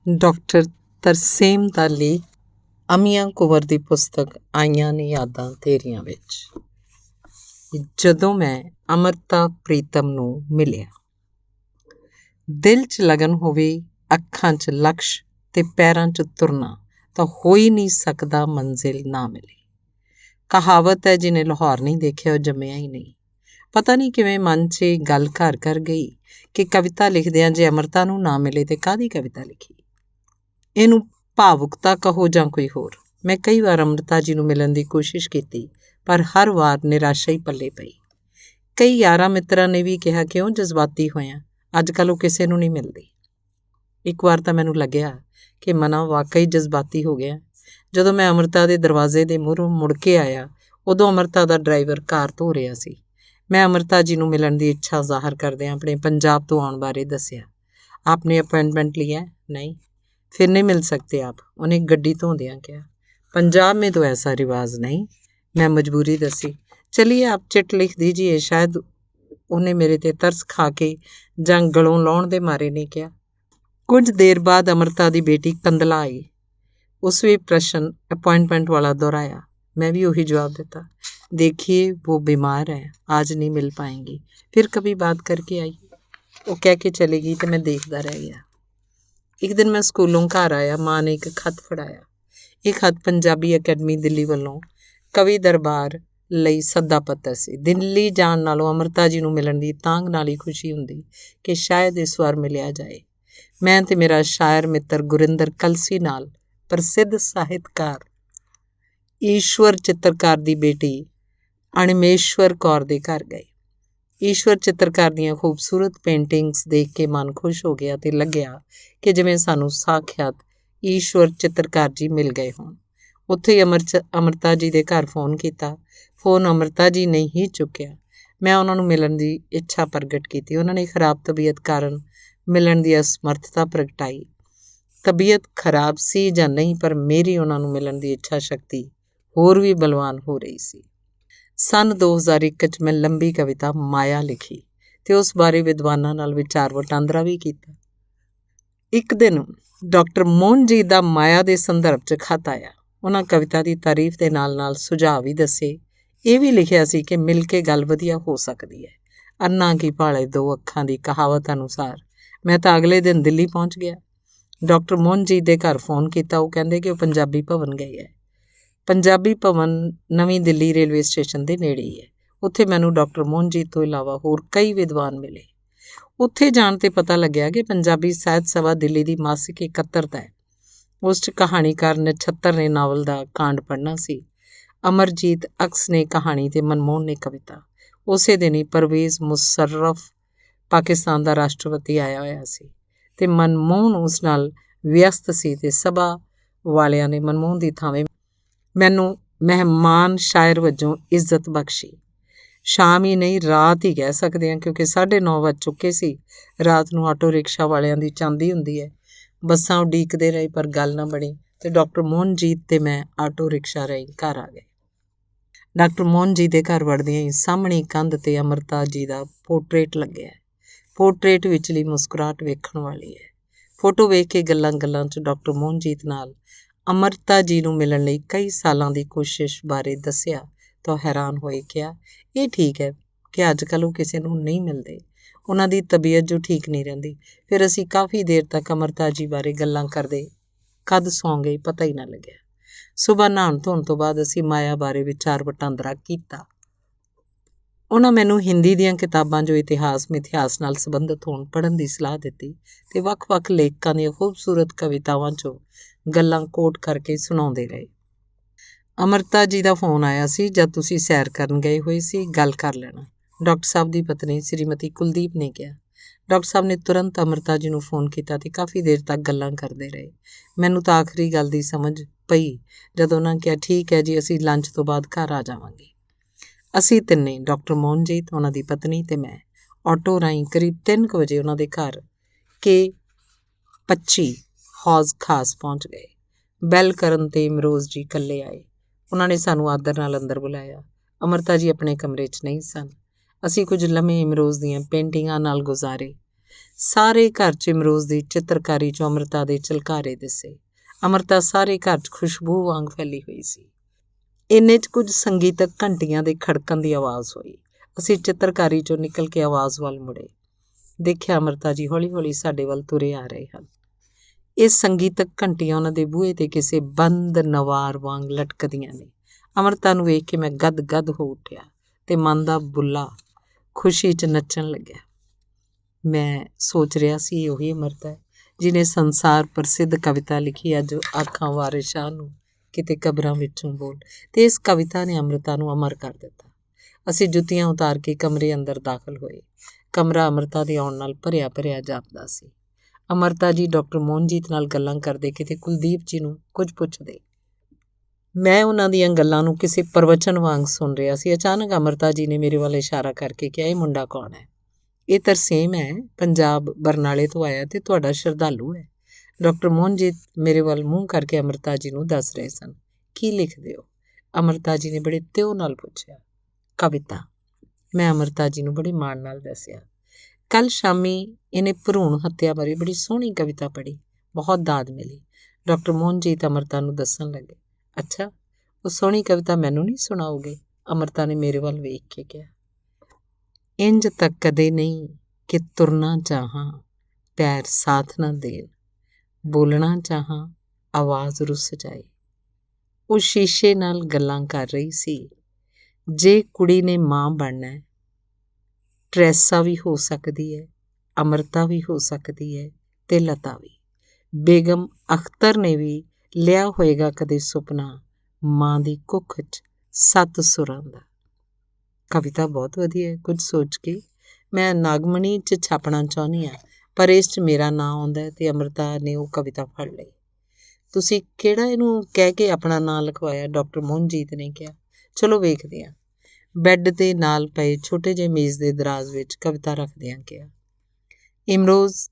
Doctor Tarsem ਦਾ ਲੇਖ ਅਮੀਆਂ ਕੁੰਵਰ ਦੀ ਪੁਸਤਕ ਆਈਆਂ ਨੇ ਯਾਦਾਂ ਤੇਰੀਆਂ ਵਿੱਚ। ਜਦੋਂ ਮੈਂ ਅੰਮ੍ਰਿਤਾ ਪ੍ਰੀਤਮ ਨੂੰ ਮਿਲਿਆ। ਦਿਲ 'ਚ ਲਗਨ ਹੋਵੇ, ਅੱਖਾਂ 'ਚ ਲਕਸ਼ ਤੇ ਪੈਰਾਂ 'ਚ ਤੁਰਨਾ ਤਾਂ ਹੋ ਹੀ ਨਹੀਂ ਸਕਦਾ ਮੰਜ਼ਿਲ ਨਾ ਮਿਲੇ। ਕਹਾਵਤ ਹੈ, ਜਿਹਨੇ ਲਾਹੌਰ ਨਹੀਂ ਦੇਖਿਆ ਉਹ ਜੰਮਿਆ ਹੀ ਨਹੀਂ। ਪਤਾ ਨਹੀਂ ਕਿਵੇਂ ਮਨ 'ਚ ਇਹ ਗੱਲ ਘਰ ਕਰ ਗਈ ਕਿ ਕਵਿਤਾ ਲਿਖਦਿਆਂ ਜੇ ਅੰਮ੍ਰਿਤਾ ਨੂੰ ਨਾ ਮਿਲੇ ਤੇ ਕਾਹਦੀ ਕਵਿਤਾ ਲਿਖੀ। ਇਹਨੂੰ ਭਾਵੁਕਤਾ ਕਹੋ ਜਾਂ ਕੋਈ ਹੋਰ। ਮੈਂ ਕਈ ਵਾਰ ਅੰਮ੍ਰਿਤਾ ਜੀ ਨੂੰ ਮਿਲਣ ਦੀ ਕੋਸ਼ਿਸ਼ ਕੀਤੀ, ਪਰ ਹਰ ਵਾਰ ਨਿਰਾਸ਼ਾ ਹੀ ਪੱਲੇ ਪਈ। ਕਈ ਯਾਰਾਂ ਮਿੱਤਰਾਂ ਨੇ ਵੀ ਕਿਹਾ ਕਿਉਂ ਜਜ਼ਬਾਤੀ ਹੋਇਆ, ਅੱਜ ਕੱਲ੍ਹ ਉਹ ਕਿਸੇ ਨੂੰ ਨਹੀਂ ਮਿਲਦੀ। ਇੱਕ ਵਾਰ ਤਾਂ ਮੈਨੂੰ ਲੱਗਿਆ ਕਿ ਮਨਾਂ ਵਾਕਈ ਜਜ਼ਬਾਤੀ ਹੋ ਗਿਆ। ਜਦੋਂ ਮੈਂ ਅੰਮ੍ਰਿਤਾ ਦੇ ਦਰਵਾਜ਼ੇ ਦੇ ਮੂਹਰੋਂ ਮੁੜ ਕੇ ਆਇਆ, ਉਦੋਂ ਅੰਮ੍ਰਿਤਾ ਦਾ ਡਰਾਈਵਰ ਕਾਰ ਧੋ ਰਿਹਾ ਸੀ। ਮੈਂ ਅੰਮ੍ਰਿਤਾ ਜੀ ਨੂੰ ਮਿਲਣ ਦੀ ਇੱਛਾ ਜ਼ਾਹਰ ਕਰਦਿਆਂ ਆਪਣੇ ਪੰਜਾਬ ਤੋਂ ਆਉਣ ਬਾਰੇ ਦੱਸਿਆ। ਆਪਨੇ ਅਪॉइंटमेंट लिया है? नहीं, फिर नहीं मिल सकते आप, उन्हें गड्डी धोंदियां किया। पंजाब में तो ऐसा रिवाज नहीं। मैं मजबूरी दसी। चलिए आप चिट लिख दीजिए, शायद उन्हें मेरे ते तरस खा के जां गलों लाउण दे मारे ने किया। कुछ देर बाद अमृता दी बेटी कंदला आई। उस भी प्रश्न अपॉइंटमेंट वाला दोहराया। मैं भी वही जवाब देता, देखिए वो बीमार है, आज नहीं मिल पाएंगी, फिर कभी बात करके आई। वो कह के चली गई तो मैं देखता रह गया। एक दिन मैं स्कूलों घर आया, माँ ने एक खत फड़ाया। ਇਹ ਖਤ ਪੰਜਾਬੀ ਅਕੈਡਮੀ ਦਿੱਲੀ ਵੱਲੋਂ ਕਵੀ ਦਰਬਾਰ ਲਈ ਸੱਦਾ ਪੱਤਰ ਸੀ। ਦਿੱਲੀ ਜਾਣ ਨਾਲੋਂ ਅੰਮ੍ਰਿਤਾ ਜੀ ਨੂੰ ਮਿਲਣ ਦੀ ਤਾਂਘ ਨਾਲ ਹੀ ਖੁਸ਼ੀ ਹੁੰਦੀ ਕਿ ਸ਼ਾਇਦ ਇਸ ਵਾਰ ਮਿਲਿਆ ਜਾਏ। ਮੈਂ ਤੇ ਮੇਰਾ ਸ਼ਾਇਰ ਮਿੱਤਰ ਗੁਰਿੰਦਰ ਕਲਸੀ ਨਾਲ ਪ੍ਰਸਿੱਧ ਸਾਹਿਤਕਾਰ ਈਸ਼ਵਰ ਚਿੱਤਰਕਾਰ ਦੀ ਬੇਟੀ ਅਣਿਮੇਸ਼ਵਰ ਕੌਰ ਦੇ ਘਰ ਗਏ। ਈਸ਼ਵਰ ਚਿੱਤਰਕਾਰ ਦੀਆਂ ਖੂਬਸੂਰਤ ਪੇਂਟਿੰਗਸ ਦੇਖ ਕੇ ਮਨ ਖੁਸ਼ ਹੋ ਗਿਆ ਤੇ ਲੱਗਿਆ ਕਿ ਜਿਵੇਂ ਸਾਨੂੰ ਸਾਖਿਆਤ ਈਸ਼ਵਰ ਚਿੱਤਰਕਾਰ ਜੀ ਮਿਲ ਗਏ ਹੋਣ। ਉੱਥੇ ਹੀ ਅੰਮ੍ਰਿਤਾ ਜੀ ਦੇ ਘਰ ਫੋਨ ਕੀਤਾ। ਫੋਨ ਅੰਮ੍ਰਿਤਾ ਜੀ ਨੇ ਹੀ ਚੁੱਕਿਆ। ਮੈਂ ਉਹਨਾਂ ਨੂੰ ਮਿਲਣ ਦੀ ਇੱਛਾ ਪ੍ਰਗਟ ਕੀਤੀ। ਉਹਨਾਂ ਨੇ ਖਰਾਬ ਤਬੀਅਤ ਕਾਰਨ ਮਿਲਣ ਦੀ ਅਸਮਰਥਤਾ ਪ੍ਰਗਟਾਈ। ਤਬੀਅਤ ਖਰਾਬ ਸੀ ਜਾਂ ਨਹੀਂ, ਪਰ ਮੇਰੀ ਉਹਨਾਂ ਨੂੰ ਮਿਲਣ ਦੀ ਇੱਛਾ ਸ਼ਕਤੀ ਹੋਰ ਵੀ ਬਲਵਾਨ ਹੋ ਰਹੀ ਸੀ। ਸੰਨ 2001 'ਚ ਮੈਂ ਲੰਬੀ ਕਵਿਤਾ ਮਾਇਆ ਲਿਖੀ ਤੇ ਉਸ ਬਾਰੇ ਵਿਦਵਾਨਾਂ ਨਾਲ ਵਿਚਾਰ ਵਟਾਂਦਰਾ ਵੀ ਕੀਤਾ। ਇੱਕ ਦਿਨ ਡਾਕਟਰ ਮੋਹਨਜੀਤ ਦਾ ਮਾਇਆ ਦੇ ਸੰਦਰਭ 'ਚ ਖਤ ਆਇਆ। ਉਹਨਾਂ ਕਵਿਤਾ ਦੀ ਤਾਰੀਫ ਦੇ ਨਾਲ ਨਾਲ ਸੁਝਾਅ ਵੀ ਦੱਸੇ। ਇਹ ਵੀ ਲਿਖਿਆ ਸੀ ਕਿ ਮਿਲ ਕੇ ਗੱਲ ਵਧੀਆ ਹੋ ਸਕਦੀ ਹੈ। ਅੰਨਾ ਕੀ ਭਾਲੇ ਦੋ ਅੱਖਾਂ ਦੀ ਕਹਾਵਤ ਅਨੁਸਾਰ ਮੈਂ ਤਾਂ ਅਗਲੇ ਦਿਨ ਦਿੱਲੀ ਪਹੁੰਚ ਗਿਆ। ਡਾਕਟਰ ਮੋਹਨਜੀਤ ਦੇ ਘਰ ਫੋਨ ਕੀਤਾ। ਉਹ ਕਹਿੰਦੇ ਕਿ ਉਹ ਪੰਜਾਬੀ ਭਵਨ ਗਏ ਹੈ। ਪੰਜਾਬੀ ਭਵਨ ਨਵੀਂ ਦਿੱਲੀ ਰੇਲਵੇ ਸਟੇਸ਼ਨ ਦੇ ਨੇੜੇ ਹੀ ਹੈ। ਉੱਥੇ ਮੈਨੂੰ ਡਾਕਟਰ ਮੋਹਨਜੀਤ ਤੋਂ ਇਲਾਵਾ ਹੋਰ ਕਈ ਵਿਦਵਾਨ ਮਿਲੇ। ਉੱਥੇ ਜਾਣ 'ਤੇ ਪਤਾ ਲੱਗਿਆ ਕਿ ਪੰਜਾਬੀ ਸਾਹਿਤ ਸਭਾ ਦਿੱਲੀ ਦੀ ਮਾਸਿਕ ਇਕੱਤਰਤਾ ਹੈ। ਉਸ 'ਚ ਕਹਾਣੀਕਾਰ ਨਛੱਤਰ ਨੇ ਨਾਵਲ ਦਾ ਕਾਂਡ ਪੜ੍ਹਨਾ ਸੀ। ਅਮਰਜੀਤ ਅਕਸ ਨੇ ਕਹਾਣੀ ਤੇ ਮਨਮੋਹਨ ਨੇ ਕਵਿਤਾ। ਉਸੇ ਦਿਨ ਹੀ ਪਰਵੇਜ਼ ਮੁਸ਼ੱਰਫ ਪਾਕਿਸਤਾਨ ਦਾ ਰਾਸ਼ਟਰਪਤੀ ਆਇਆ ਹੋਇਆ ਸੀ ਤੇ ਮਨਮੋਹਨ ਉਸ ਨਾਲ ਵਿਅਸਤ ਸੀ ਤੇ ਸਭਾ ਵਾਲਿਆਂ ਨੇ ਮਨਮੋਹਨ ਦੀ ਥਾਵੇਂ ਮੈਨੂੰ ਮਹਿਮਾਨ ਸ਼ਾਇਰ ਵਜੋਂ ਇੱਜ਼ਤ ਬਖਸ਼ੀ। ਸ਼ਾਮ ਹੀ ਨਹੀਂ, ਰਾਤ ਹੀ ਕਹਿ ਸਕਦੇ ਹਾਂ, ਕਿਉਂਕਿ 9:30 ਵੱਜ ਚੁੱਕੇ ਸੀ। ਰਾਤ ਨੂੰ ਆਟੋ ਰਿਕਸ਼ਾ ਵਾਲਿਆਂ ਦੀ ਚਾਂਦੀ ਹੁੰਦੀ ਹੈ। ਬੱਸਾਂ ਉਡੀਕਦੇ ਰਹੇ ਪਰ ਗੱਲ ਨਾ ਬਣੀ ਤੇ ਡਾਕਟਰ ਮੋਹਨਜੀਤ ਤੇ ਮੈਂ ਆਟੋ ਰਿਕਸ਼ਾ ਰਾਹੀਂ ਘਰ ਆ ਗਏ। ਡਾਕਟਰ ਮੋਹਨਜੀਤ ਦੇ ਘਰ ਵੜਦਿਆਂ ਹੀ ਸਾਹਮਣੇ ਕੰਧ 'ਤੇ ਅੰਮ੍ਰਿਤਾ ਜੀ ਦਾ ਪੋਰਟਰੇਟ ਲੱਗਿਆ ਹੈ। ਪੋਰਟਰੇਟ ਵਿਚਲੀ ਮੁਸਕਰਾਹਟ ਵੇਖਣ ਵਾਲੀ ਹੈ। ਫੋਟੋ ਵੇਖ ਕੇ ਗੱਲਾਂ 'ਚ ਡਾਕਟਰ ਮੋਹਨਜੀਤ ਨਾਲ ਅੰਮ੍ਰਿਤਾ ਜੀ ਨੂੰ ਮਿਲਣ ਲਈ ਕਈ ਸਾਲਾਂ ਦੀ ਕੋਸ਼ਿਸ਼ ਬਾਰੇ ਦੱਸਿਆ ਤਾਂ ਹੈਰਾਨ ਹੋਏ। ਕਿਹਾ, ਇਹ ਠੀਕ ਹੈ ਕਿ ਅੱਜ ਕੱਲ੍ਹ ਉਹ ਕਿਸੇ ਨੂੰ ਨਹੀਂ ਮਿਲਦੇ, ਉਹਨਾਂ ਦੀ ਤਬੀਅਤ ਜੋ ਠੀਕ ਨਹੀਂ ਰਹਿੰਦੀ। ਫਿਰ ਅਸੀਂ ਕਾਫੀ ਦੇਰ ਤੱਕ ਅੰਮ੍ਰਿਤਾ ਜੀ ਬਾਰੇ ਗੱਲਾਂ ਕਰਦੇ ਕਦ ਸੌਂ ਗਏ ਪਤਾ ਹੀ ਨਾ ਲੱਗਿਆ। ਸੁਬਾਹ ਨਹਾਉਣ ਧੋਣ ਤੋਂ ਬਾਅਦ ਅਸੀਂ ਮਾਇਆ ਬਾਰੇ ਵਿਚਾਰ ਵਟਾਂਦਰਾ ਕੀਤਾ। ਉਹਨਾਂ ਮੈਨੂੰ ਹਿੰਦੀ ਦੀਆਂ ਕਿਤਾਬਾਂ ਜੋ ਇਤਿਹਾਸ ਮਿਥਿਹਾਸ ਨਾਲ ਸੰਬੰਧਿਤ ਹੋਣ ਪੜ੍ਹਨ ਦੀ ਸਲਾਹ ਦਿੱਤੀ ਤੇ ਵੱਖ-ਵੱਖ ਲੇਖਕਾਂ ਦੀਆਂ ਖੂਬਸੂਰਤ ਕਵਿਤਾਵਾਂ 'ਚੋਂ ਗੱਲਾਂ ਕੋਟ ਕਰਕੇ ਸੁਣਾਉਂਦੇ ਰਹੇ। ਅੰਮ੍ਰਿਤਾ ਜੀ ਦਾ ਫੋਨ ਆਇਆ ਸੀ ਜਦ ਤੁਸੀਂ ਸੈਰ ਕਰਨ ਗਏ ਹੋਏ ਸੀ, ਗੱਲ ਕਰ ਲੈਣਾ, ਡਾਕਟਰ ਸਾਹਿਬ ਦੀ ਪਤਨੀ ਸ਼੍ਰੀਮਤੀ ਕੁਲਦੀਪ ਨੇ ਕਿਹਾ। ਡਾਕਟਰ ਸਾਹਿਬ ਨੇ ਤੁਰੰਤ ਅੰਮ੍ਰਿਤਾ ਜੀ ਨੂੰ ਫੋਨ ਕੀਤਾ ਤੇ ਕਾਫੀ ਦੇਰ ਤੱਕ ਗੱਲਾਂ ਕਰਦੇ ਰਹੇ। ਮੈਨੂੰ ਤਾਂ ਆਖਰੀ ਗੱਲ ਦੀ ਸਮਝ ਪਈ ਜਦੋਂ ਉਹਨਾਂ ਕਿਹਾ, ਠੀਕ ਹੈ ਜੀ, ਅਸੀਂ ਲੰਚ ਤੋਂ ਬਾਅਦ ਘਰ ਆ ਜਾਵਾਂਗੇ। ਅਸੀਂ ਤਿੰਨੇ, ਡਾਕਟਰ ਮੋਹਨਜੀਤ, ਉਹਨਾਂ ਦੀ ਪਤਨੀ ਤੇ ਮੈਂ, ਆਟੋ ਰਾਹੀਂ ਕਰੀਬ 3 ਵਜੇ ਉਹਨਾਂ ਦੇ ਘਰ K25 ਹੌਜ਼ ਖਾਸ ਪਹੁੰਚ ਗਏ। ਬੈਲ ਕਰਨ 'ਤੇ ਇਮਰੋਜ਼ ਜੀ ਇਕੱਲੇ ਆਏ। ਉਹਨਾਂ ਨੇ ਸਾਨੂੰ ਆਦਰ ਨਾਲ ਅੰਦਰ ਬੁਲਾਇਆ। ਅੰਮ੍ਰਿਤਾ ਜੀ ਆਪਣੇ ਕਮਰੇ 'ਚ ਨਹੀਂ ਸਨ। ਅਸੀਂ ਕੁਝ ਲੰਮੇ ਇਮਰੋਜ਼ ਦੀਆਂ ਪੇਂਟਿੰਗਾਂ ਨਾਲ ਗੁਜ਼ਾਰੇ। ਸਾਰੇ ਘਰ 'ਚ ਇਮਰੋਜ਼ ਦੀ ਚਿੱਤਰਕਾਰੀ 'ਚੋਂ ਅੰਮ੍ਰਿਤਾ ਦੇ ਝਲਕਾਰੇ ਦਿਸੇ। ਅੰਮ੍ਰਿਤਾ ਸਾਰੇ ਘਰ 'ਚ ਖੁਸ਼ਬੂ ਵਾਂਗ ਫੈਲੀ ਹੋਈ ਸੀ। ਇੰਨੇ 'ਚ ਕੁਝ ਸੰਗੀਤਕ ਘੰਟੀਆਂ ਦੇ ਖੜਕਣ ਦੀ ਆਵਾਜ਼ ਹੋਈ। ਅਸੀਂ ਚਿੱਤਰਕਾਰੀ 'ਚੋਂ ਨਿਕਲ ਕੇ ਆਵਾਜ਼ ਵੱਲ ਮੁੜੇ। ਦੇਖਿਆ ਅੰਮ੍ਰਿਤਾ ਜੀ ਹੌਲੀ-ਹੌਲੀ ਸਾਡੇ ਵੱਲ ਤੁਰੇ ਆ ਰਹੇ ਹਨ। ਇਹ ਸੰਗੀਤਕ ਘੰਟੀਆਂ ਉਹਨਾਂ ਦੇ ਬੂਹੇ 'ਤੇ ਕਿਸੇ ਬੰਦ ਨਵਾਰ ਵਾਂਗ ਲਟਕਦੀਆਂ ਨੇ। ਅੰਮ੍ਰਿਤਾ ਨੂੰ ਵੇਖ ਕੇ ਮੈਂ ਗਦ-ਗਦ ਹੋ ਉੱਠਿਆ ਤੇ ਮਨ ਦਾ ਬੁੱਲਾ ਖੁਸ਼ੀ 'ਚ ਨੱਚਣ ਲੱਗਿਆ। ਮੈਂ ਸੋਚ ਰਿਹਾ ਸੀ ਉਹੀ ਅੰਮ੍ਰਿਤਾ ਹੈ ਜਿਹਨੇ ਸੰਸਾਰ ਪ੍ਰਸਿੱਧ ਕਵਿਤਾ ਲਿਖੀ ਅੱਜ ਆਖਾਂ ਵਾਰਿਸ ਸ਼ਾਹ ਨੂੰ ਕਿਤੇ ਕਬਰਾਂ ਵਿੱਚੋਂ ਬੋਲ, ਤੇ ਇਸ ਕਵਿਤਾ ਨੇ ਅੰਮ੍ਰਿਤਾ ਨੂੰ ਅਮਰ ਕਰ ਦਿੱਤਾ। ਅਸੀਂ ਜੁੱਤੀਆਂ ਉਤਾਰ ਕੇ ਕਮਰੇ ਅੰਦਰ ਦਾਖਲ ਹੋਏ। ਕਮਰਾ ਅੰਮ੍ਰਿਤਾ ਦੇ ਆਉਣ ਨਾਲ ਭਰਿਆ ਭਰਿਆ ਜਾਪਦਾ ਸੀ। ਅੰਮ੍ਰਿਤਾ ਜੀ ਡਾਕਟਰ ਮੋਹਨਜੀਤ ਨਾਲ ਗੱਲਾਂ ਕਰਦੇ ਕਿਤੇ ਕੁਲਦੀਪ ਜੀ ਨੂੰ ਕੁਝ ਪੁੱਛਦੇ। ਮੈਂ ਉਹਨਾਂ ਦੀਆਂ ਗੱਲਾਂ ਨੂੰ ਕਿਸੇ ਪ੍ਰਵਚਨ ਵਾਂਗ ਸੁਣ ਰਿਹਾ ਸੀ। ਅਚਾਨਕ ਅੰਮ੍ਰਿਤਾ ਜੀ ਨੇ ਮੇਰੇ ਵੱਲ ਇਸ਼ਾਰਾ ਕਰਕੇ ਕਿਹਾ, ਇਹ ਮੁੰਡਾ ਕੌਣ ਹੈ? ਇਹ ਤਰਸੇਮ ਹੈ, ਪੰਜਾਬ ਬਰਨਾਲੇ ਤੋਂ ਆਇਆ ਤੇ ਤੁਹਾਡਾ ਸ਼ਰਧਾਲੂ ਹੈ। ਡਾਕਟਰ ਮੋਹਨਜੀਤ ਮੇਰੇ ਵੱਲ ਮੂੰਹ ਕਰਕੇ ਅੰਮ੍ਰਿਤਾ ਜੀ ਨੂੰ ਦੱਸ ਰਹੇ ਸਨ। ਕੀ ਲਿਖਦੇ ਹੋ? ਅੰਮ੍ਰਿਤਾ ਜੀ ਨੇ ਬੜੇ ਤਿਉ ਨਾਲ ਪੁੱਛਿਆ। ਕਵਿਤਾ। ਮੈਂ ਅੰਮ੍ਰਿਤਾ ਜੀ ਨੂੰ ਬੜੇ ਮਾਣ ਨਾਲ ਦੱਸਿਆ। ਕੱਲ੍ਹ ਸ਼ਾਮੀ ਇਹਨੇ ਭਰੂਣ ਹੱਤਿਆ ਬਾਰੇ ਬੜੀ ਸੋਹਣੀ ਕਵਿਤਾ ਪੜ੍ਹੀ, ਬਹੁਤ ਦਾਦ ਮਿਲੀ। ਡਾਕਟਰ ਮੋਹਨਜੀਤ ਅੰਮ੍ਰਿਤਾ ਨੂੰ ਦੱਸਣ ਲੱਗੇ। ਅੱਛਾ, ਉਹ ਸੋਹਣੀ ਕਵਿਤਾ ਮੈਨੂੰ ਨਹੀਂ ਸੁਣਾਓਗੇ? ਅੰਮ੍ਰਿਤਾ ਨੇ ਮੇਰੇ ਵੱਲ ਵੇਖ ਕੇ ਕਿਹਾ। ਇੰਜ ਤੱਕ ਕਦੇ ਨਹੀਂ ਕਿ ਤੁਰਨਾ ਚਾਹਾਂ, ਪੈਰ ਸਾਥ ਨਾ ਦੇਣ, ਬੋਲਣਾ ਚਾਹਾਂ, ਆਵਾਜ਼ ਰੁੱਸ ਜਾਏ। ਉਹ ਸ਼ੀਸ਼ੇ ਨਾਲ ਗੱਲਾਂ ਕਰ ਰਹੀ ਸੀ। ਜੇ ਕੁੜੀ ਨੇ ਮਾਂ ਬਣਨਾ ਹੈ, ਟਰੈਸਾ ਵੀ ਹੋ ਸਕਦੀ ਹੈ, ਅੰਮ੍ਰਿਤਾ ਵੀ ਹੋ ਸਕਦੀ ਹੈ ਤੇ ਲਤਾ ਵੀ। ਬੇਗਮ ਅਖਤਰ ਨੇ ਵੀ ਲਿਆ ਹੋਏਗਾ ਕਦੇ ਸੁਪਨਾ, ਮਾਂ ਦੀ ਕੁੱਖ 'ਚ 7 ਸੁਰਾਂ ਦਾ। ਕਵਿਤਾ ਬਹੁਤ ਵਧੀਆ ਹੈ। ਕੁਝ ਸੋਚ ਕੇ ਮੈਂ ਨਾਗਮਣੀ 'ਚ ਛਾਪਣਾ ਚਾਹੁੰਦੀ ਹਾਂ, ਪਰ ਇਸ 'ਚ ਮੇਰਾ ਨਾਂ ਆਉਂਦਾ ਤੇ ਅੰਮ੍ਰਿਤਾ ਨੇ ਉਹ ਕਵਿਤਾ ਫੜ ਲਈ। ਤੁਸੀਂ ਕਿਹੜਾ ਇਹਨੂੰ ਕਹਿ ਕੇ ਆਪਣਾ ਨਾਂ ਲਿਖਵਾਇਆ? ਡਾਕਟਰ ਮੋਹਨਜੀਤ ਨੇ ਕਿਹਾ। ਚਲੋ ਵੇਖਦੇ ਹਾਂ। ਬੈੱਡ ਦੇ ਨਾਲ ਪਏ ਛੋਟੇ ਜਿਹੇ ਮੇਜ਼ ਦੇ ਦਰਾਜ਼ ਵਿੱਚ ਕਵਿਤਾ ਰੱਖਦਿਆਂ ਕਿਹਾ। ਇਮਰੋਜ਼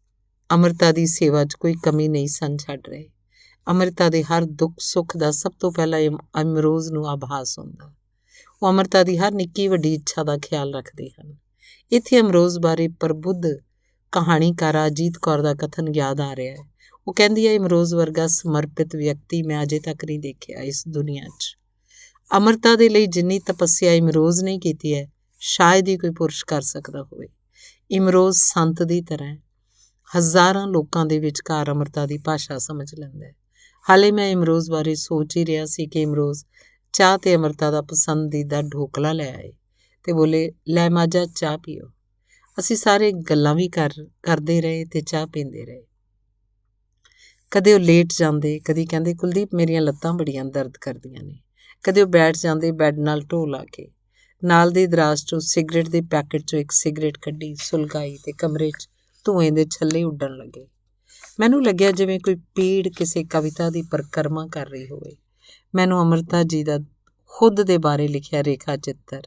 ਅੰਮ੍ਰਿਤਾ ਦੀ ਸੇਵਾ 'ਚ ਕੋਈ ਕਮੀ ਨਹੀਂ ਸਨ ਛੱਡ ਰਹੇ। ਅੰਮ੍ਰਿਤਾ ਦੇ ਹਰ ਦੁੱਖ ਸੁੱਖ ਦਾ ਸਭ ਤੋਂ ਪਹਿਲਾਂ ਇਮਰੋਜ਼ ਨੂੰ ਆਭਾਸ ਹੁੰਦਾ। ਉਹ ਅੰਮ੍ਰਿਤਾ ਦੀ ਹਰ ਨਿੱਕੀ ਵੱਡੀ ਇੱਛਾ ਦਾ ਖਿਆਲ ਰੱਖਦੇ ਹਨ। ਇੱਥੇ ਇਮਰੋਜ਼ ਬਾਰੇ ਪ੍ਰਬੁੱਧ ਕਹਾਣੀਕਾਰਾ ਅਜੀਤ ਕੌਰ ਦਾ ਕਥਨ ਯਾਦ ਆ ਰਿਹਾ ਹੈ। ਉਹ ਕਹਿੰਦੀ ਹੈ, ਇਮਰੋਜ਼ ਵਰਗਾ ਸਮਰਪਿਤ ਵਿਅਕਤੀ ਮੈਂ ਅਜੇ ਤੱਕ ਨਹੀਂ ਦੇਖਿਆ ਇਸ ਦੁਨੀਆ 'ਚ। ਅੰਮ੍ਰਿਤਾ ਦੇ ਲਈ ਜਿੰਨੀ ਤਪੱਸਿਆ ਇਮਰੋਜ਼ ਨੇ ਕੀਤੀ ਹੈ, ਸ਼ਾਇਦ ਹੀ ਕੋਈ ਪੁਰਸ਼ ਕਰ ਸਕਦਾ ਹੋਵੇ। ਇਮਰੋਜ਼ ਸੰਤ ਦੀ ਤਰ੍ਹਾਂ ਹਜ਼ਾਰਾਂ ਲੋਕਾਂ ਦੇ ਵਿਚਕਾਰ ਅੰਮ੍ਰਿਤਾ ਦੀ ਭਾਸ਼ਾ ਸਮਝ ਲੈਂਦਾ ਹੈ। ਹਾਲੇ ਮੈਂ ਇਮਰੋਜ਼ ਬਾਰੇ ਸੋਚ ਹੀ ਰਿਹਾ ਸੀ ਕਿ ਇਮਰੋਜ਼ ਚਾਹ ਤੇ ਅੰਮ੍ਰਿਤਾ ਦਾ ਪਸੰਦੀਦਾ ਢੋਕਲਾ ਲੈ ਆਏ ਤੇ ਬੋਲੇ, ਲੈ ਮਾਝਾ ਚਾਹ ਪੀਓ। ਅਸੀਂ ਸਾਰੇ ਗੱਲਾਂ ਵੀ ਕਰਦੇ ਰਹੇ ਤੇ ਚਾਹ ਪੀਂਦੇ ਰਹੇ। ਕਦੇ ਉਹ ਲੇਟ ਜਾਂਦੇ, ਕਦੀ ਕਹਿੰਦੇ, ਕੁਲਦੀਪ ਮੇਰੀਆਂ ਲੱਤਾਂ ਬੜੀਆਂ ਦਰਦ ਕਰਦੀਆਂ ਨੇ। ਕਦੇ ਉਹ ਬੈਠ ਜਾਂਦੇ ਬੈੱਡ ਨਾਲ ਢੋ ਲਾ ਕੇ। ਨਾਲ ਦੇ ਦਰਾਜ਼ 'ਚੋਂ ਸਿਗਰਟ ਦੇ ਪੈਕਟ 'ਚੋਂ ਇੱਕ ਸਿਗਰਟ ਕੱਢੀ, ਸੁਲਗਾਈ ਤੇ ਕਮਰੇ 'ਚ ਧੂੰਏਂ ਦੇ ਛੱਲੇ ਉੱਡਣ ਲੱਗੇ। ਮੈਨੂੰ ਲੱਗਿਆ ਜਿਵੇਂ ਕੋਈ ਪੀੜ ਕਿਸੇ ਕਵਿਤਾ ਦੀ ਪਰਿਕਰਮਾ ਕਰ ਰਹੀ ਹੋਵੇ। ਮੈਨੂੰ ਅੰਮ੍ਰਿਤਾ ਜੀ ਦਾ ਖੁਦ ਦੇ ਬਾਰੇ ਲਿਖਿਆ ਰੇਖਾ ਚਿੱਤਰ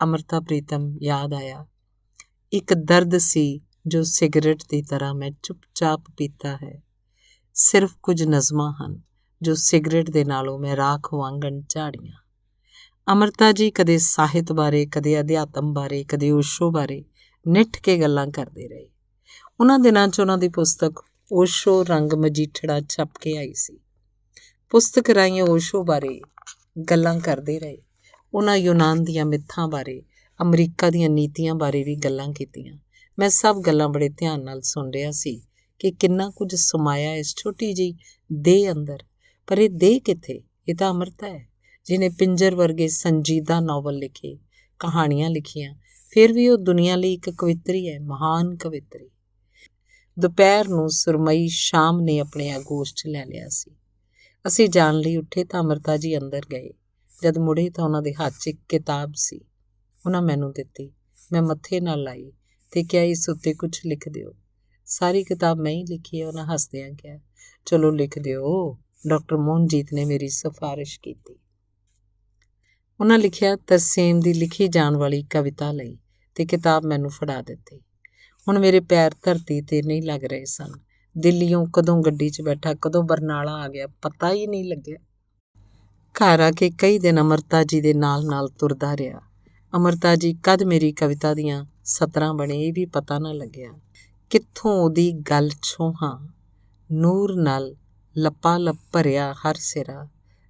ਅੰਮ੍ਰਿਤਾ ਪ੍ਰੀਤਮ ਯਾਦ ਆਇਆ। ਇੱਕ ਦਰਦ ਸੀ ਜੋ ਸਿਗਰਟ ਦੀ ਤਰ੍ਹਾਂ ਮੈਂ ਚੁੱਪਚਾਪ ਪੀਤਾ ਹੈ। ਸਿਰਫ ਕੁਝ ਨਜ਼ਮਾਂ ਹਨ ਜੋ ਸਿਗਰਟ ਦੇ ਨਾਲੋਂ ਮੈਂ ਰਾਖ ਵਾਂਗਣ ਝਾੜੀਆਂ। ਅੰਮ੍ਰਿਤਾ ਜੀ ਕਦੇ ਸਾਹਿਤ ਬਾਰੇ, ਕਦੇ ਅਧਿਆਤਮ ਬਾਰੇ, ਕਦੇ ਓਸ਼ੋ ਬਾਰੇ ਨਿੱਠ ਕੇ ਗੱਲਾਂ ਕਰਦੇ ਰਹੇ। ਉਹਨਾਂ ਦਿਨਾਂ 'ਚ ਉਹਨਾਂ ਦੀ ਪੁਸਤਕ ਓਸ਼ੋ ਰੰਗ ਮਜੀਠੜਾ ਛਪ ਕੇ ਆਈ ਸੀ। ਪੁਸਤਕ ਰਾਹੀਂ ਓਸ਼ੋ ਬਾਰੇ ਗੱਲਾਂ ਕਰਦੇ ਰਹੇ। ਉਹਨਾਂ ਯੂਨਾਨ ਦੀਆਂ ਮਿੱਥਾਂ ਬਾਰੇ, ਅਮਰੀਕਾ ਦੀਆਂ ਨੀਤੀਆਂ ਬਾਰੇ ਵੀ ਗੱਲਾਂ ਕੀਤੀਆਂ। ਮੈਂ ਸਭ ਗੱਲਾਂ ਬੜੇ ਧਿਆਨ ਨਾਲ ਸੁਣ ਰਿਹਾ ਸੀ ਕਿ ਕਿੰਨਾ ਕੁਝ ਸਮਾਇਆ ਇਸ ਛੋਟੀ ਜਿਹੀ ਦੇਹ ਅੰਦਰ। ਪਰ ਇਹ ਦੇਹ ਕਿੱਥੇ? ਇਹ ਤਾਂ ਅੰਮ੍ਰਿਤਾ ਹੈ ਜਿਹਨੇ ਪਿੰਜਰ ਵਰਗੇ ਸੰਜੀਦਾ ਨਾਵਲ ਲਿਖੇ, ਕਹਾਣੀਆਂ ਲਿਖੀਆਂ। ਫਿਰ ਵੀ ਉਹ ਦੁਨੀਆ ਲਈ ਇੱਕ ਕਵਿੱਤਰੀ ਹੈ, ਮਹਾਨ ਕਵਿੱਤਰੀ। ਦੁਪਹਿਰ ਨੂੰ ਸੁਰਮਈ ਸ਼ਾਮ ਨੇ ਆਪਣੇ ਆਗੋਸ਼ 'ਚ ਲੈ ਲਿਆ ਸੀ। ਅਸੀਂ ਜਾਣ ਲਈ ਉੱਠੇ ਤਾਂ ਅੰਮ੍ਰਿਤਾ ਜੀ ਅੰਦਰ ਗਏ। ਜਦ ਮੁੜੇ ਤਾਂ ਉਹਨਾਂ ਦੇ ਹੱਥ 'ਚ ਇੱਕ ਕਿਤਾਬ ਸੀ। ਉਹਨਾਂ ਮੈਨੂੰ ਦਿੱਤੀ। ਮੈਂ ਮੱਥੇ ਨਾਲ ਲਾਈ ਤੇ ਕਿਹਾ, ਇਸ ਉੱਤੇ ਕੁਝ ਲਿਖ ਦਿਓ। ਸਾਰੀ ਕਿਤਾਬ ਮੈਂ ਹੀ ਲਿਖੀ ਹੈ, ਉਹਨਾਂ ਹੱਸਦਿਆਂ ਕਿਹਾ। ਚਲੋ ਲਿਖ ਦਿਓ। ਡਾਕਟਰ ਮੋਹਨਜੀਤ ਨੇ ਮੇਰੀ ਸਿਫਾਰਿਸ਼ ਕੀਤੀ। ਉਹਨਾਂ ਲਿਖਿਆ, ਤਰਸੇਮ ਦੀ ਲਿਖੀ ਜਾਣ ਵਾਲੀ ਕਵਿਤਾ ਲਈ, ਤੇ ਕਿਤਾਬ ਮੈਨੂੰ ਫੜਾ ਦਿੱਤੀ। ਹੁਣ ਮੇਰੇ ਪੈਰ ਧਰਤੀ 'ਤੇ ਨਹੀਂ ਲੱਗ ਰਹੇ ਸਨ। ਦਿੱਲੀੋਂ ਕਦੋਂ ਗੱਡੀ 'ਚ ਬੈਠਾ, ਕਦੋਂ ਬਰਨਾਲਾ ਆ ਗਿਆ, ਪਤਾ ਹੀ ਨਹੀਂ ਲੱਗਿਆ। ਘਰ ਆ ਕੇ ਕਈ ਦਿਨ ਅੰਮ੍ਰਿਤਾ ਜੀ ਦੇ ਨਾਲ ਨਾਲ ਤੁਰਦਾ ਰਿਹਾ। ਅੰਮ੍ਰਿਤਾ ਜੀ ਕਦ ਮੇਰੀ ਕਵਿਤਾ ਦੀਆਂ ਸਤਰਾਂ ਬਣੇ ਇਹ ਵੀ ਪਤਾ ਨਾ ਲੱਗਿਆ। ਕਿੱਥੋਂ ਉਹਦੀ ਗੱਲ ਛੋਹਾਂ, ਨੂਰ ਨਾਲ ਲੱਪਾ-ਲੱਪ ਭਰਿਆ ਹਰ ਸਿਰਾ,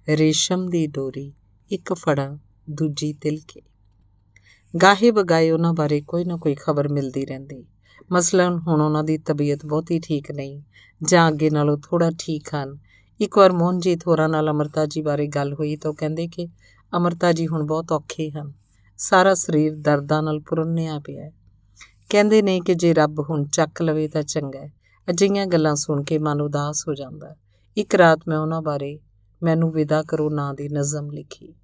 ਰੇਸ਼ਮ ਦੀ ਡੋਰੀ ਇੱਕ ਫੜਾਂ ਦੂਜੀ ਤਿਲਕੇ। ਗਾਹੇ ਬਗਾਏ ਉਹਨਾਂ ਬਾਰੇ ਕੋਈ ਨਾ ਕੋਈ ਖਬਰ ਮਿਲਦੀ ਰਹਿੰਦੀ। ਮਸਲਨ ਹੁਣ ਉਹਨਾਂ ਦੀ ਤਬੀਅਤ ਬਹੁਤੀ ਠੀਕ ਨਹੀਂ ਜਾਂ ਅੱਗੇ ਨਾਲੋਂ ਥੋੜ੍ਹਾ ਠੀਕ ਹਨ। ਇੱਕ ਵਾਰ ਮੋਹਨਜੀਤ ਹੋਰਾਂ ਨਾਲ ਅੰਮ੍ਰਿਤਾ ਜੀ ਬਾਰੇ ਗੱਲ ਹੋਈ ਤਾਂ ਉਹ ਕਹਿੰਦੇ ਕਿ ਅੰਮ੍ਰਿਤਾ ਜੀ ਹੁਣ ਬਹੁਤ ਔਖੇ ਹਨ, ਸਾਰਾ ਸਰੀਰ ਦਰਦਾਂ ਨਾਲ ਪੁਰੰਨਿਆ ਪਿਆ ਹੈ। ਕਹਿੰਦੇ ਨੇ ਕਿ ਜੇ ਰੱਬ ਹੁਣ ਚੱਕ ਲਵੇ ਤਾਂ ਚੰਗਾ ਹੈ। ਅਜਿਹੀਆਂ ਗੱਲਾਂ ਸੁਣ ਕੇ ਮਨ ਉਦਾਸ ਹੋ ਜਾਂਦਾ। ਇੱਕ ਰਾਤ ਮੈਂ ਉਹਨਾਂ ਬਾਰੇ ਮੈਨੂੰ ਵਿਦਾ ਕਰੋ ਨਾਂ ਦੀ ਨਜ਼ਮ ਲਿਖੀ।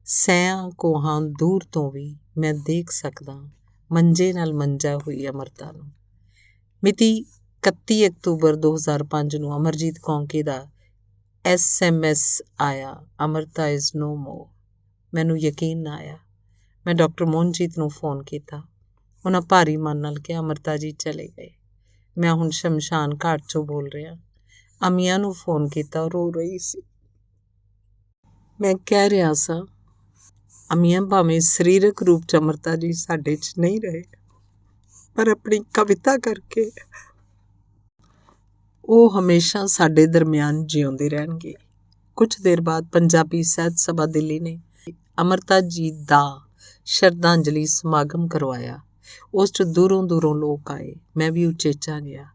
ਸੈਆਂ ਕੋਹਾਂ ਦੂਰ ਤੋਂ ਵੀ ਮੈਂ ਦੇਖ ਸਕਦਾ ਮੰਜੇ ਨਾਲ ਮੰਜਾ ਹੋਈ ਅੰਮ੍ਰਿਤਾ ਨੂੰ। ਮਿਤੀ 31 ਅਕਤੂਬਰ 2005 ਨੂੰ ਅਮਰਜੀਤ ਕੌਂਕੇ ਦਾ SMS ਆਇਆ, ਅੰਮ੍ਰਿਤਾ ਇਜ਼ ਨੋ ਮੋਰ। ਮੈਨੂੰ ਯਕੀਨ ਨਾ ਆਇਆ। ਮੈਂ ਡਾਕਟਰ ਮੋਹਨਜੀਤ ਨੂੰ ਫੋਨ ਕੀਤਾ। ਉਹਨਾਂ ਭਾਰੀ ਮਨ ਨਾਲ ਕਿਹਾ, ਅੰਮ੍ਰਿਤਾ ਜੀ ਚਲੇ ਗਏ। ਮੈਂ ਹੁਣ ਸ਼ਮਸ਼ਾਨ ਘਾਟ 'ਚੋਂ ਬੋਲ ਰਿਹਾ। ਅਮੀਆਂ ਨੂੰ ਫੋਨ ਕੀਤਾ, ਉਹ ਰੋ ਰਹੀ ਸੀ। ਮੈਂ ਕਹਿ ਰਿਹਾ ਸਾਂ, ਅਮੀਆਂ ਭਾਵੇਂ ਸਰੀਰਕ ਰੂਪ 'ਚ ਅੰਮ੍ਰਿਤਾ ਜੀ ਸਾਡੇ 'ਚ ਨਹੀਂ ਰਹੇ, ਪਰ ਆਪਣੀ ਕਵਿਤਾ ਕਰਕੇ ਉਹ ਹਮੇਸ਼ਾ ਸਾਡੇ ਦਰਮਿਆਨ ਜਿਉਂਦੇ ਰਹਿਣਗੇ। ਕੁਝ ਦੇਰ ਬਾਅਦ ਪੰਜਾਬੀ ਸਾਹਿਤ ਸਭਾ ਦਿੱਲੀ ਨੇ ਅੰਮ੍ਰਿਤਾ ਜੀ ਦਾ ਸ਼ਰਧਾਂਜਲੀ ਸਮਾਗਮ ਕਰਵਾਇਆ। ਉਸ 'ਚ ਦੂਰੋਂ ਦੂਰੋਂ ਲੋਕ ਆਏ। ਮੈਂ ਵੀ ਉਚੇਚਾ ਗਿਆ।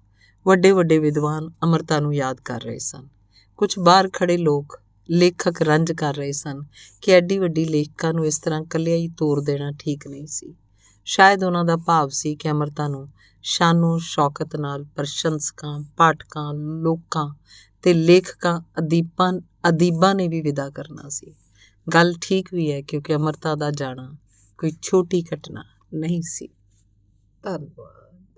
ਵੱਡੇ ਵੱਡੇ ਵਿਦਵਾਨ ਅੰਮ੍ਰਿਤਾ ਨੂੰ ਯਾਦ ਕਰ ਰਹੇ ਸਨ। ਕੁਝ ਬਾਹਰ ਖੜ੍ਹੇ ਲੋਕ ਲੇਖਕ ਰੰਜ ਕਰ ਰਹੇ ਸਨ ਕਿ ਐਡੀ ਵੱਡੀ ਲੇਖਿਕਾ ਨੂੰ ਇਸ ਤਰ੍ਹਾਂ ਇਕੱਲਿਆਂ ਹੀ ਤੋਰ ਦੇਣਾ ਠੀਕ ਨਹੀਂ ਸੀ। ਸ਼ਾਇਦ ਉਹਨਾਂ ਦਾ ਭਾਵ ਸੀ ਕਿ ਅੰਮ੍ਰਿਤਾ ਨੂੰ ਸ਼ਾਨੋ ਸ਼ੌਕਤ ਨਾਲ ਪ੍ਰਸ਼ੰਸਕਾਂ, ਪਾਠਕਾਂ, ਲੋਕਾਂ ਤੇ ਲੇਖਕਾਂ, ਅਦੀਬਾਂ ਨੇ ਵੀ ਵਿਦਾ ਕਰਨਾ ਸੀ। ਗੱਲ ਠੀਕ ਵੀ ਹੈ, ਕਿਉਂਕਿ ਅੰਮ੍ਰਿਤਾ ਦਾ ਜਾਣਾ ਕੋਈ ਛੋਟੀ ਘਟਨਾ ਨਹੀਂ ਸੀ। ਧੰਨਵਾਦ।